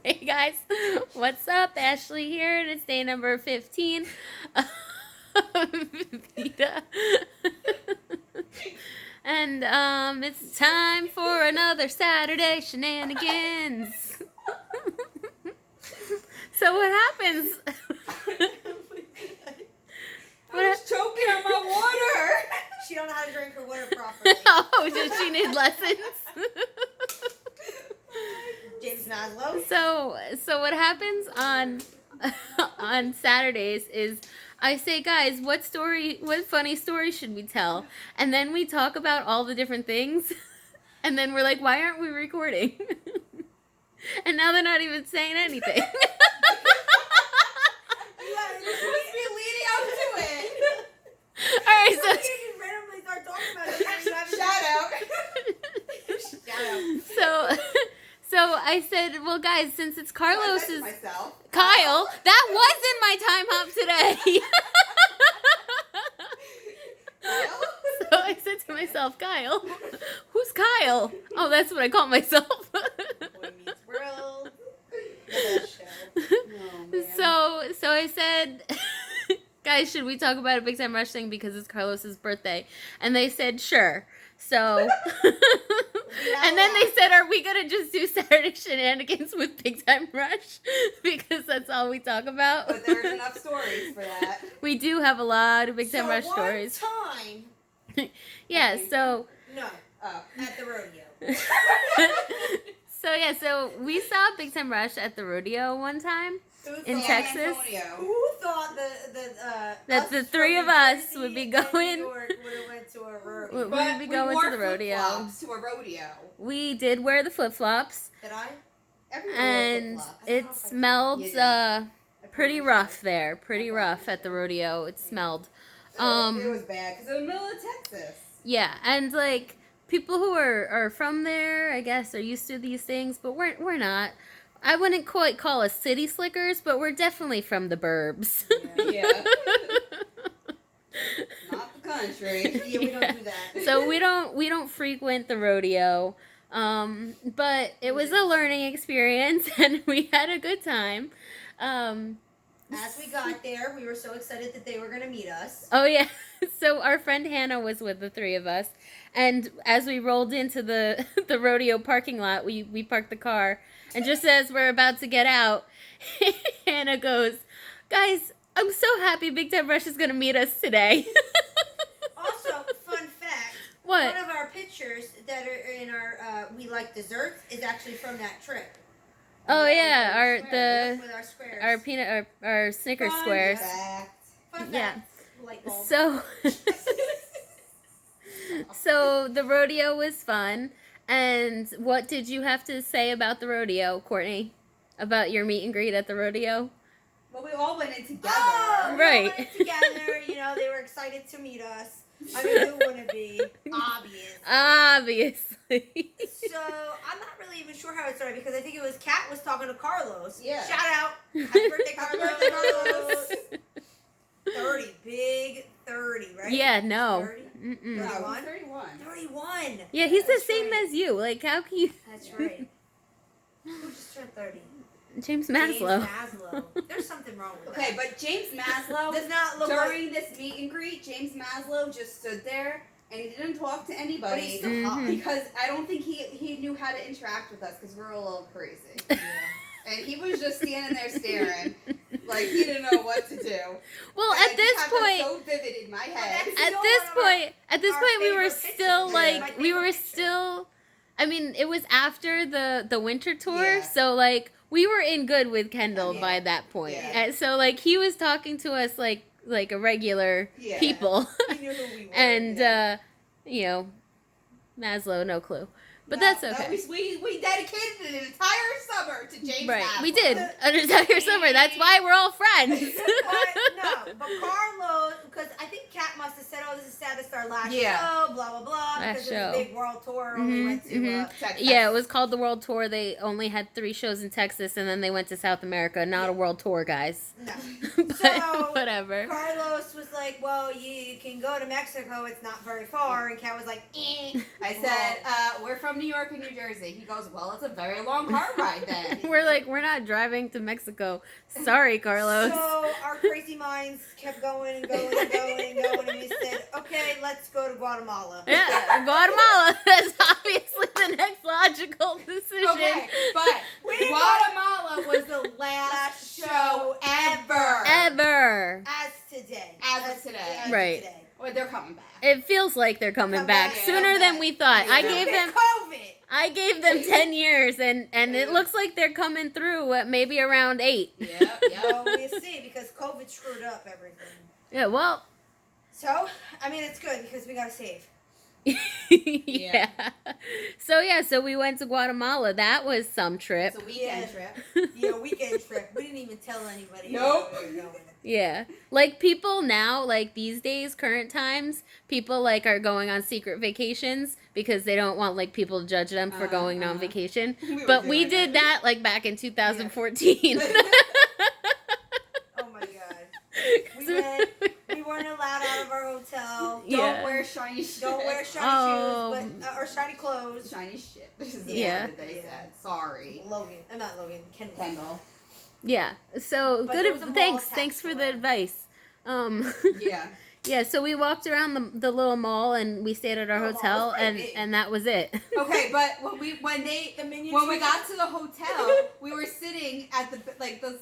Hey guys, what's up? Ashley here, and it's day number 15 of VEDA. And it's time for another Saturday Shenanigans. So what happens? I was choking on my water. She don't know how to drink her water properly. Oh, does she need lessons? James Maslow. So what happens on Saturdays is I say, guys, what funny story should we tell? And then we talk about all the different things, and then we're like, why aren't we recording? And now they're not even saying anything. Yeah, you're supposed to be leading up to it. All right, So you can randomly start talking about it. Shout out. Shout out. So I said, well, guys, since it's Carlos's Myself. Kyle, that was in my time hop today. Kyle? So I said to myself, Kyle, who's Kyle? Oh, that's what I call myself. Boy Meets World. The best show. Oh, man. So I said, guys, should we talk about a Big Time Rush thing because it's Carlos's birthday? And they said, sure. So, and then they said, are we going to just do Saturday Shenanigans with Big Time Rush? Because that's all we talk about. But there's enough stories for that. We do have a lot of Big Time Rush stories. Time. Yeah, so. No. At the rodeo. So we saw Big Time Rush at the rodeo one time in Texas. Who thought That the three of us would be going. Would have went to a rodeo. We'd be going to the rodeo. To a rodeo. We did wear the flip flops, Did I? Everyone and wore flip-flops. it smelled You did. pretty rough there. Pretty rough at the rodeo. It smelled. It was bad because it was in the middle of Texas. Yeah, and like people who are from there, I guess, are used to these things, but we're not. I wouldn't quite call us city slickers, but we're definitely from the burbs. Yeah. Not the country. Yeah, we don't do that. So we don't frequent the rodeo. But it was a learning experience and we had a good time. As we got there, we were so excited that they were going to meet us. Oh yeah. So our friend Hannah was with the three of us, and as we rolled into the rodeo parking lot, we parked the car, and just as we're about to get out, Hannah goes, "Guys, I'm so happy Big Time Rush is going to meet us today." Also, fun fact. What? One of our pictures that are in our We Like Desserts is actually from that trip. Oh yeah, With our squares. our Snickers Fun squares. fact. Fun fact. Yeah. Light bulb. So the rodeo was fun. And what did you have to say about the rodeo, Courtney? About your meet and greet at the rodeo? Well, we all went in together. Oh, we all Right. went together. They were excited to meet us. I mean, who wouldn't be? Obviously. So I'm not really even sure how it started because I think it was Kat was talking to Carlos. Yeah. Shout out. Happy birthday, Carlos. 30. Big 30, right? Yeah, no. 30? Mm-mm. No, 31? 31. 31. Yeah, he's the That's same right. as you. Like, how can you... That's right. Who just turned 30? James Maslow. James Maslow. There's something wrong with Okay, that. but James Maslow, Does not look like... during this meet and greet, James Maslow just stood there and he didn't talk to But anybody he's still hot. Mhm. because I don't think he knew how to interact with us because we're a little crazy. And he was just standing there staring like he didn't know what to do. Well, And I at just this have that point... so vivid in my head. that's- At still this one of our point, we were favorite still pictures. like, My we were favorite picture. still, I mean, it was after the winter tour, Yeah. so like, we were in good with Kendall Yeah. by that point. Yeah. And so like, he was talking to us like a regular Yeah. people. He knew who we were. And, Maslow, no clue. But that's okay. We dedicated an entire summer to James Right, Maslow. we did. An entire summer. That's why we're all friends. But Carlos, because I think Kat must have said, "Oh, this is sad to start our last Yeah. show, blah, blah, blah. Last Because it was show. a big world tour. We went to Texas. Yeah, it was called the World Tour. They only had 3 shows in Texas, and then they went to South America. Not a world tour, guys. No. But So, whatever. Carlos was like, well, you can go to Mexico. It's not very far. And Kat was like, eh. I said, we're from New York and New Jersey. He goes, well, it's a very long car ride then. We're like, we're not driving to Mexico. Sorry, Carlos. So our crazy minds kept going and going and going and going. And we said, okay, let's go to Guatemala. Yeah, Guatemala. That's obviously the next logical decision. Okay, but Guatemala was the last show ever. Ever. As today. As of today. As Right. today. Well, they're coming back. It feels like they're coming Come back back, sooner yeah. than we thought. Yeah. I gave them 10 years, and it looks like they're coming through at maybe around 8. Yep. Well, we'll see because COVID screwed up everything. Yeah, well, So, I mean, it's good because we got to save. yeah. So we went to Guatemala. That was some trip. It's a weekend Yeah. trip. Yeah, weekend trip. We didn't even tell anybody. Nope. where we were going. Yeah. Like people now, like these days, current times, people like are going on secret vacations because they don't want like people to judge them for going on vacation. But we did that like back in 2014. Oh my god. We weren't allowed out of our hotel. Yeah. Don't wear shiny shit. Don't wear shiny Oh. shoes, but or shiny clothes. shiny shit. Yeah. What they said. Sorry. Logan, I'm not Logan. Kendall. Kendall. Yeah. So But there good. was a mall Thanks. attached Thanks for to the it. advice. Yeah. Yeah. So we walked around the little mall and we stayed at our Little mall hotel was pretty and big. and that was it. Okay, but when we The got to the hotel, we were sitting at the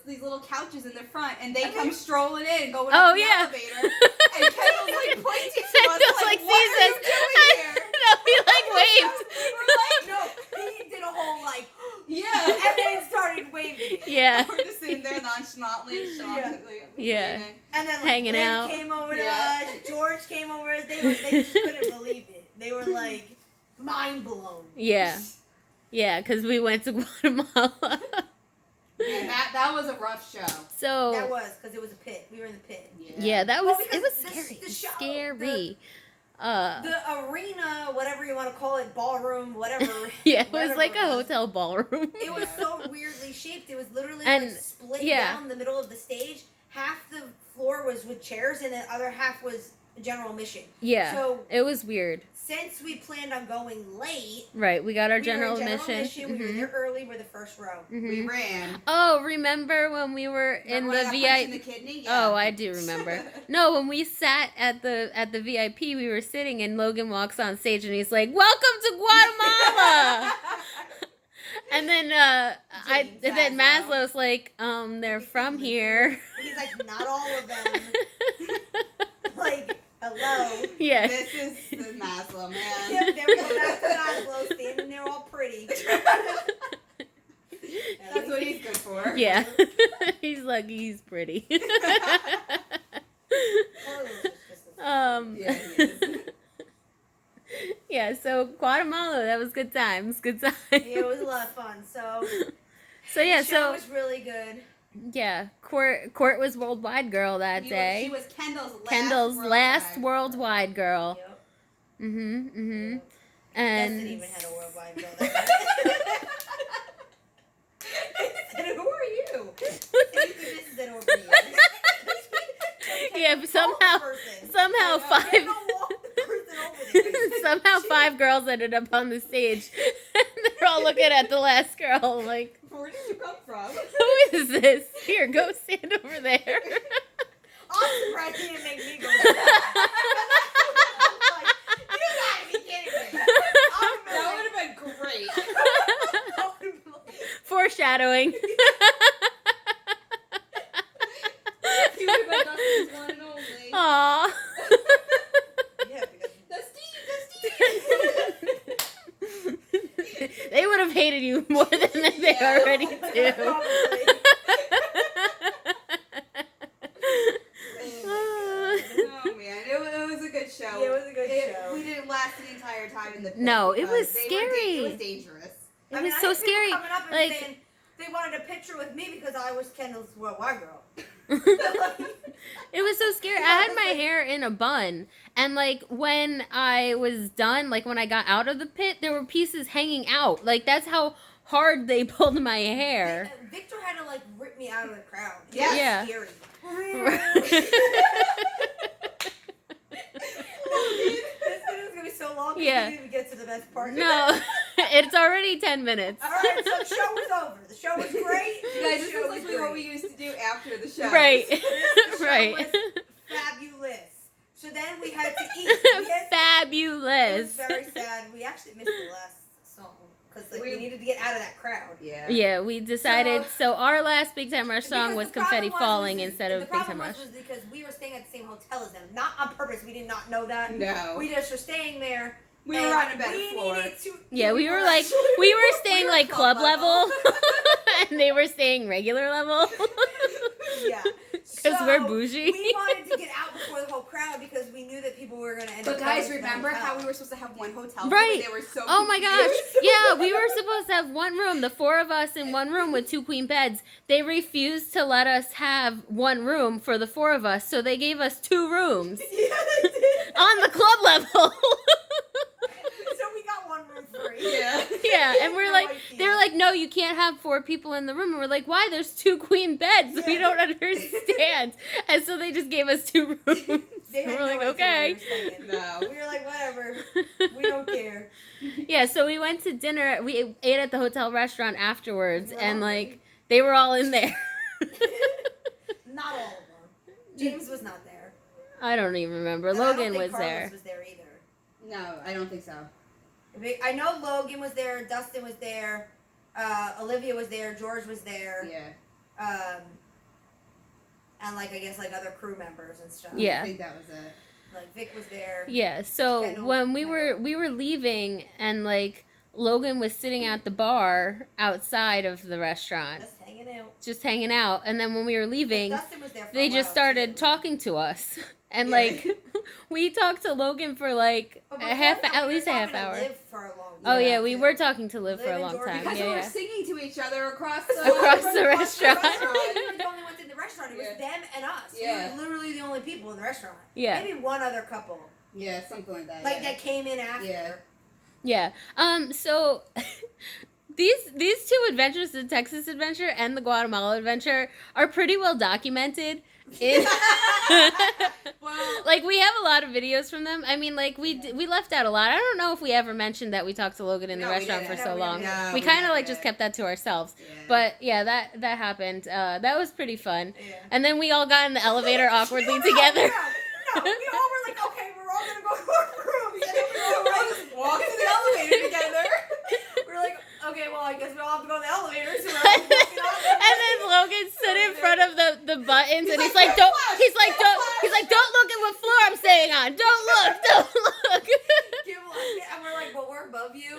these little couches in the front, and they come strolling in, going Oh, up the yeah. elevator, and Kendall's like pointing to us, Kendall's like, like, "What sees are you us." doing here?" No, he like waved. We were like, No, he did a whole like, "Yeah." and then started waving. Yeah. We're just sitting there nonchalantly, Yeah. And then like, Hanging Lynn out. came over to Yeah. us. George came over to us. They just couldn't believe it. They were like mind blown. Yeah. Yeah, because we went to Guatemala. And that was a rough show. So That was because it was a pit. We were in the pit. yeah, that Well, was because it was the- scary. the show- Scary. The arena, whatever you want to call it, ballroom, whatever. Yeah, it was whatever like a it was. hotel ballroom. It was so weirdly shaped. It was literally And, like split yeah. down the middle of the stage. Half the floor was with chairs, and the other half was general admission. Yeah. So It was weird. since we planned on going late, Right, we got our we general were in admission. We were Mhm. there early. We're the first row. Mhm. We ran. Oh, remember when we were Remember in when the I got punched in the VIP? kidney? Yeah. Oh, I do remember. No, when we sat at the VIP, we were sitting, and Logan walks on stage, and he's like, "Welcome to Guatemala." And then James Maslow. Maslow's like, they're from here. He's like, not all of them. Like, hello. Yeah. This is the Maslow man. Yep, there we go. That's Maslow standing there all pretty. That's what he's good for. Yeah. He's lucky he's pretty. Carlos is just a- Yeah, he is. Yeah, so Guatemala, that was good times. Good times. Yeah, it was a lot of fun. So, So yeah, the show so was really good. yeah, Court was worldwide girl that She day. was Kendall's last worldwide girl. Yep. Mhm. Dustin And even had a worldwide girl that night. And who are you? This is an over yeah, but somehow somehow 5 girls ended up on the stage. They're all looking at the last girl like, Where did you come from? who is this? Here, go stand over there. I'm surprised he didn't make me go. You gotta be kidding me. That would have been great. Foreshadowing. You would have been Dustin's one and only. Aw. Yeah, because Dusty! They would have hated you more than they Yeah. already do. Oh man, it was a good show. Yeah, it was a good show. We didn't last the entire time in the pit No, it because was scary. It was dangerous. It I was mean, I so had people scary. coming up and Like, saying they wanted a picture with me because I was Kendall's worldwide girl. It was so scary. I had my hair in a bun, and like when I was done, like when I got out of the pit, there were pieces hanging out. Like that's how hard they pulled my hair. Victor had to like rip me out of the crowd. Yes. Yeah. Scary. This video is gonna be so long. Yeah. We didn't even get to the best part. No, it's already 10 minutes. All right, so the show was over. The show was great. Guys, The this show is was like what we great. used to do after the show. Right. The show Right. was fabulous. So then we had to eat. It was Fabulous. very sad. We actually missed the last song because like, we We- needed to get out of that crowd. Yeah. Yeah, we decided. So our last Big Time Rush song Because was the problem Confetti Falling was instead the of Big problem Time Rush. was because we were staying at the same hotel as them, not on purpose. We did not know that. No. We just were staying there. We were and on a better we floor. needed to- Yeah, we were actually- staying we were like club level, and they were staying regular level. Yeah. Because we're bougie. We wanted to get out before the whole crowd because we knew that people were going to end But up. guys, coming to the remember hotel. how we were supposed to have one hotel room? Right. They were so Oh my gosh. confused. Yeah, we were supposed to have one room, the four of us in one room with two queen beds. They refused to let us have one room for the four of us, so they gave us two rooms Yeah, they did. on the club level. So we got one room free. Yeah. Yeah, and we're No like, idea. they were like, no, you can't have four people in the room. And we're like, why? There's two queen beds. We Yeah. don't understand. And so they just gave us two rooms. They had we're no like, idea okay. what we were saying. No. We were like, whatever. We don't care. Yeah, so we went to dinner. We ate at the hotel restaurant afterwards, We're and all like they were all in there. Not all of them. James was not there. I don't even remember. And I don't Logan think was Carlos there. was there either. No, I don't think so. I know Logan was there. Dustin was there. Olivia was there. George was there. Yeah. And like I guess like other crew members and stuff. Yeah. I think that was it. Like Vic was there. Yeah, so Yeah, no, when I we know. were leaving, and like Logan was sitting at the bar outside of the restaurant, Just hanging out. and then when we were leaving, Dustin was there for they a just while, started too. talking to us, and Yeah. like we talked to Logan for like But a before half, that, at we were least a half talking to hour. Liv for a long Oh time, yeah, we too. were talking to Liv for a Liv and long Jordan, time. Because Yeah, we were yeah. singing to each other across the Across the the restaurant. We were the only ones in the restaurant. It was Yeah. them and us. Yeah. We were literally the only people in the restaurant. Yeah. Maybe one other couple. Yeah, something like that. Like yeah. that came in after. Yeah. Yeah. So these two adventures, the Texas adventure and the Guatemala adventure, are pretty well documented. Well, Like we have a lot of videos from them. I mean, like we left out a lot. I don't know if we ever mentioned that we talked to Logan in the No, we restaurant for didn't. so No, we long. didn't. No, We we kind of never like just did. kept that to ourselves. Yeah. But yeah, that happened. That was pretty fun. Yeah. And then we all got in the elevator awkwardly No, together. No, we all were like, okay, we're all gonna go to our rooms. And then we so were we're all like, just walking to the elevator together. we're like, okay, well, I guess we all have to go to the elevator. So we're all walking out. And then Logan stood in front of the buttons, and he's like, "Don't." He's like, "Don't look at what floor I'm staying on. Don't look. Don't look." Give him like- and we're like, but we're above you.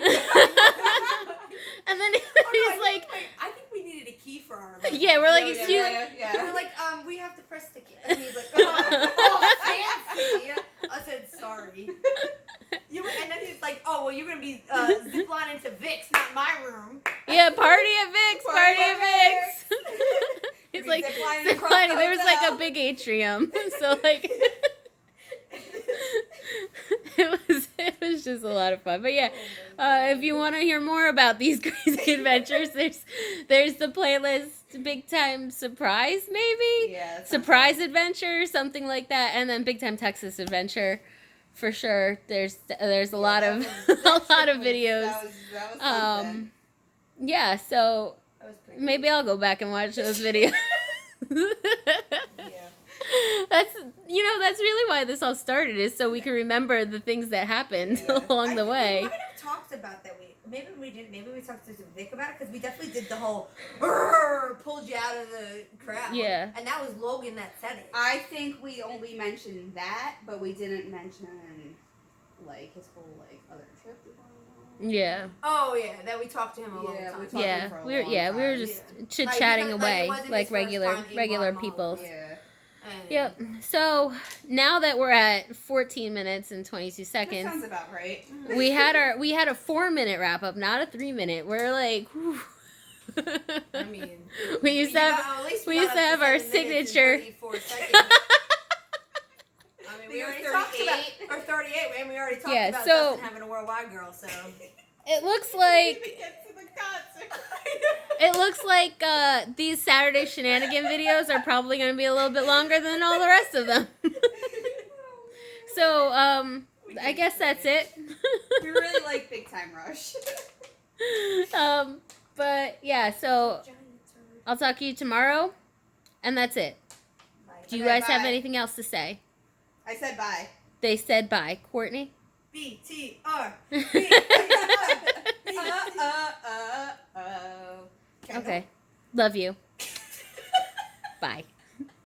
And then Oh, no, he's like, wait, I think we needed a key for our room. "Yeah, we're like, Yeah, excuse." yeah. We're like, we have to press the key. And he's like, oh, fancy. I said, sorry. And then he's like, oh, well, you're going to be ziplining to Vic's, not my room. Yeah, party at Vic's. Party at Vic's. He's We like ziplining across ziplining. the There was like a hotel. big atrium, so like. It was just a lot of fun. But yeah, if you want to hear more about these crazy adventures, there's the playlist Big Time Surprise, maybe? Yeah, that sounds Surprise Adventure, something like that, and then Big Time Texas Adventure for sure. There's a lot of a lot of videos. That was something. Yeah, so That was pretty maybe I'll go back and watch those videos. Yeah. That's really why this all started, is so we can remember the things that happened Yeah. along the We way. might have talked about that. Maybe we didn't. Maybe we talked to Vic about it because we definitely did the whole "Brrr," pulled you out of the crowd. Yeah. And that was Logan that said it. I think we only mentioned that, but we didn't mention like his whole like other trip. Yeah. Oh yeah, that we talked to him a long Yeah, time. we talked Yeah, for a we were long we were time. just Yeah. chit Like, chatting because, like, it away wasn't like his first regular time in regular Guatemala. people. Yeah. And- Yep. So now that we're at 14 minutes and 22 That seconds, sounds about right. we had a 4-minute wrap up, not a 3-minute. We're like, whew. I mean, we used to have at least we got used to up have our 7 minutes and signature. 34 seconds. I mean, we You're already talked about 38. or 38, and we already talked Yeah, about so- Dustin having a worldwide girl. So It looks Even like get to the concert. these Saturday Shenanigan videos are probably going to be a little bit longer than all the rest of them. So, I guess that's it. We really like Big Time Rush. But yeah, so I'll talk to you tomorrow, and that's it. Do you Okay, guys have bye. anything else to say? I said bye. They said bye. Courtney? BTR. Okay. Okay. Love you. Bye.